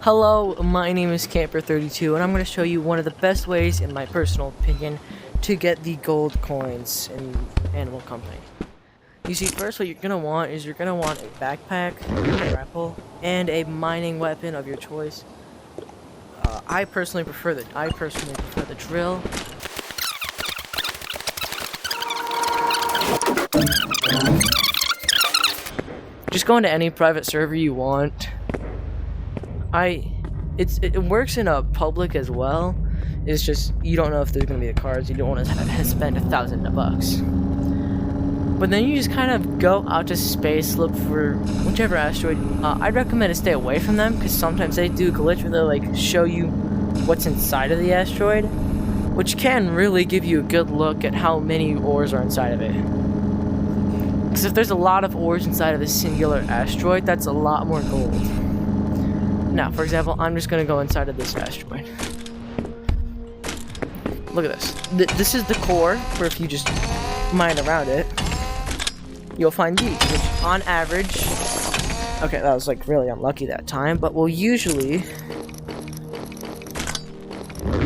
Hello, my name is Camper32 and I'm going to show you one of the best ways, in my personal opinion, to get the gold coins in Animal Company. You see, first what you're going to want is you're going to want a backpack, a grapple, and a mining weapon of your choice. I personally prefer the drill. Just go into any private server you want. It works in a public as well. It's just you don't know if there's gonna be the cards. You don't want to spend $1,000. But then you just kind of go out to space, look for whichever asteroid. I'd recommend to stay away from them because sometimes they do glitch where they like show you what's inside of the asteroid, which can really give you a good look at how many ores are inside of it. Because if there's a lot of ores inside of a singular asteroid, that's a lot more gold. Now, for example, I'm just going to go inside of this asteroid. Look at this. This is the core, where if you just mine around it, you'll find these, which on average... Okay, that was like really unlucky that time, but will usually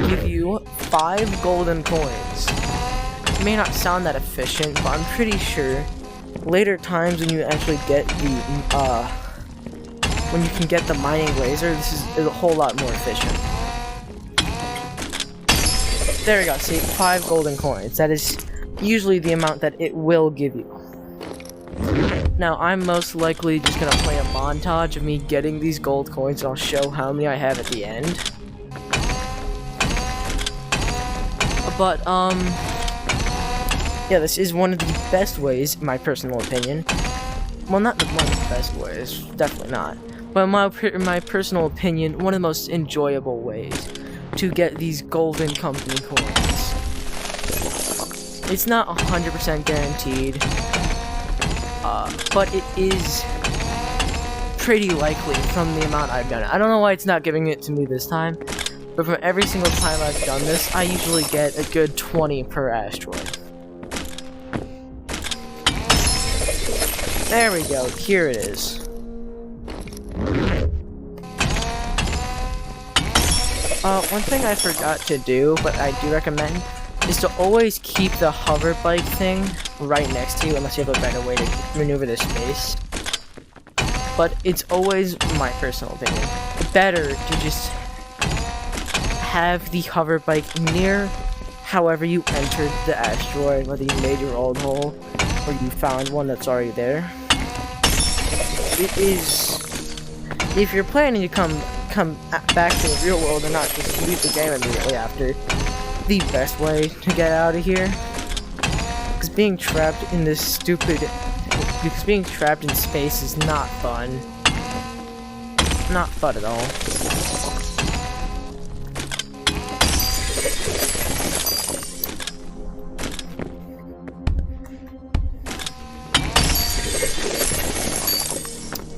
give you 5 golden coins. It may not sound that efficient, but I'm pretty sure later times when you actually get the, when you can get the mining laser, this is a whole lot more efficient. There we go, see, 5 golden coins. That is usually the amount that it will give you. Now, I'm most likely just gonna play a montage of me getting these gold coins, and I'll show how many I have at the end. But, yeah, this is one of the best ways, in my personal opinion. Well, not one of the best ways, definitely not. But in my personal opinion, one of the most enjoyable ways to get these golden company coins. It's not 100% guaranteed, but it is pretty likely from the amount I've done it. I don't know why it's not giving it to me this time, but from every single time I've done this, I usually get a good 20 per asteroid. There we go, here it is. One thing I forgot to do, but I do recommend, is to always keep the hover bike thing right next to you, unless you have a better way to maneuver the space. But it's always, my personal opinion, better to just have the hover bike near however you entered the asteroid, whether you made your old hole, or you found one that's already there. It is, if you're planning to come back to the real world and not just leave the game immediately after, the best way to get out of here. Because being trapped in this being trapped in space is not fun. Not fun at all.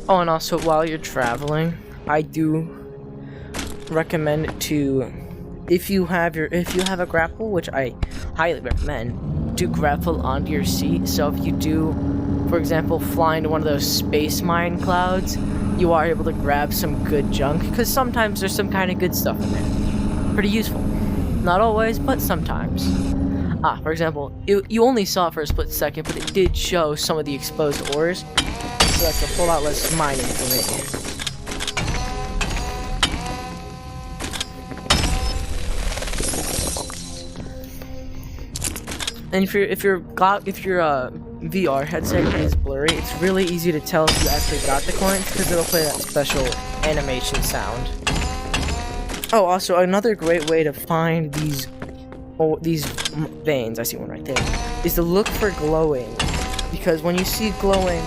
Oh, and also while you're traveling, I do recommend to, if you have a grapple, which I highly recommend, to grapple onto your seat. So if you do, for example, fly into one of those space mine clouds, you are able to grab some good junk, because sometimes there's some kind of good stuff in there. Pretty useful. Not always, but sometimes. For example, you only saw it for a split second, but it did show some of the exposed ores. So that's a whole lot less mining for me. And if your VR headset is blurry, it's really easy to tell if you actually got the coins because it'll play that special animation sound. Oh, also another great way to find these veins, I see one right there, is to look for glowing, because when you see glowing,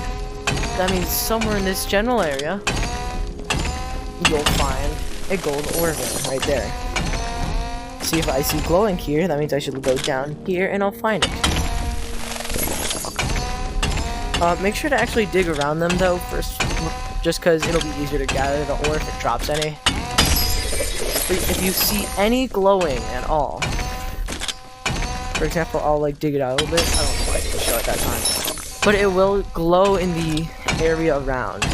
that means somewhere in this general area, you'll find a gold ore vein right there. See, if I see glowing here, that means I should go down here and I'll find it. Make sure to actually dig around them though first, just because it'll be easier to gather the ore if it drops any. But if you see any glowing at all, for example, I'll like dig it out a little bit. I don't know if I can show it that time, but it will glow in the area around,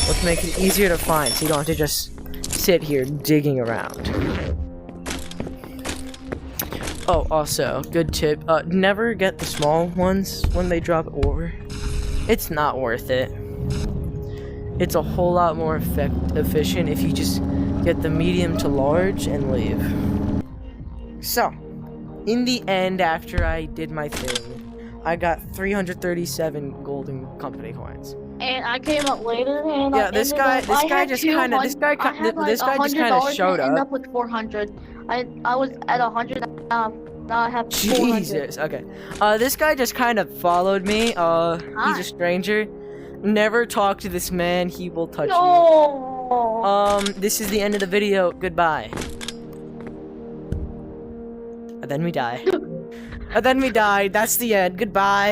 which makes it easier to find, so you don't have to just sit here digging around. Oh, also, good tip. Never get the small ones when they drop ore. It's not worth it. It's a whole lot more efficient if you just get the medium to large and leave. So, in the end, after I did my thing, I got 337 golden company coins. And I came up later, and Yeah, this guy just kind of showed End up. up with 400. I was at 100. Now I have 400. Jesus. Okay. This guy just kind of followed me. He's Hi. a stranger. Never talk to this man. He will touch you. No. This is the end of the video. Goodbye. And then we die. And then we died. That's the end. Goodbye.